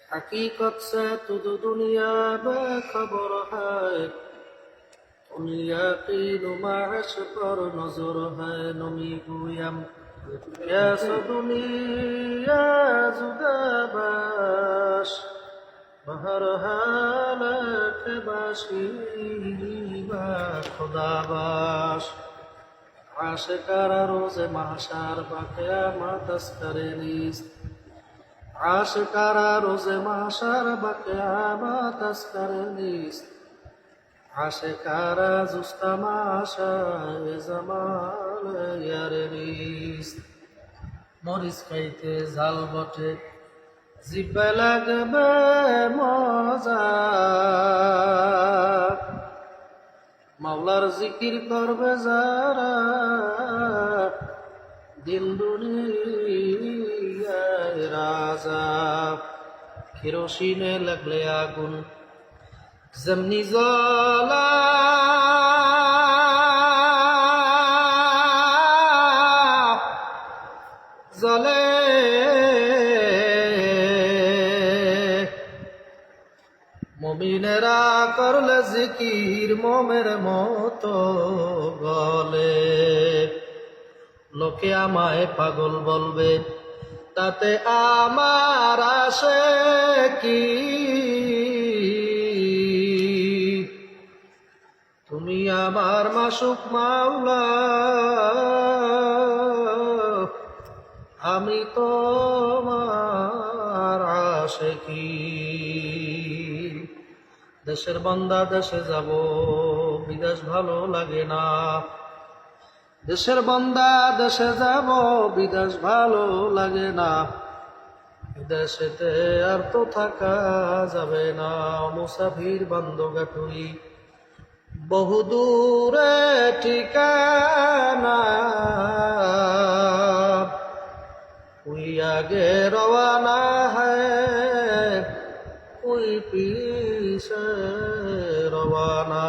हकीकत से तुझ दुनिया बेखबर है, दुनिया की नुमाइश पर नजर है। नमी गुयम कैसे दुनिया जुदाबाश, बहरहाल के बाशी बा खुदाबाश। आशिकारा रोज़े महशर बा क़यामत तस्करे नीस्त, आशिकारा रोज़े महशर बा क़यामत तस्करे नीस्त। आशिकारा जुस्तामाशाए जमाल यारे नीस्त। मरिच खाइते झाल बटे জিহ্বায় লাগবে মজা, মাওলার জিকির করবে যারা দিন দুনিয়ায় রাজা। কেরোসিনে লাগলে আগুন যেমনি জ্বলা, জ্বলে মুমিনেরা করলে জিকির মোমের মতো গলে। লোকে আমায় পাগল বলবে, তাতে আমার আসে কি? তুমি আমার মাসুক মাওলা, আমি তোমার আশিকি। দেশের বান্দা দেশে যাব, বিদেশ ভালো লাগে না। দেশের বান্দা দেশে যাব, বিদেশ ভালো লাগে না। বিদেশেতে আর তো থাকা যাবে না। মুসাফির বান্দগাটুই বহু দূরে ঠিকানা, कोई आगे रवाना है, कोई पीछे रवाना।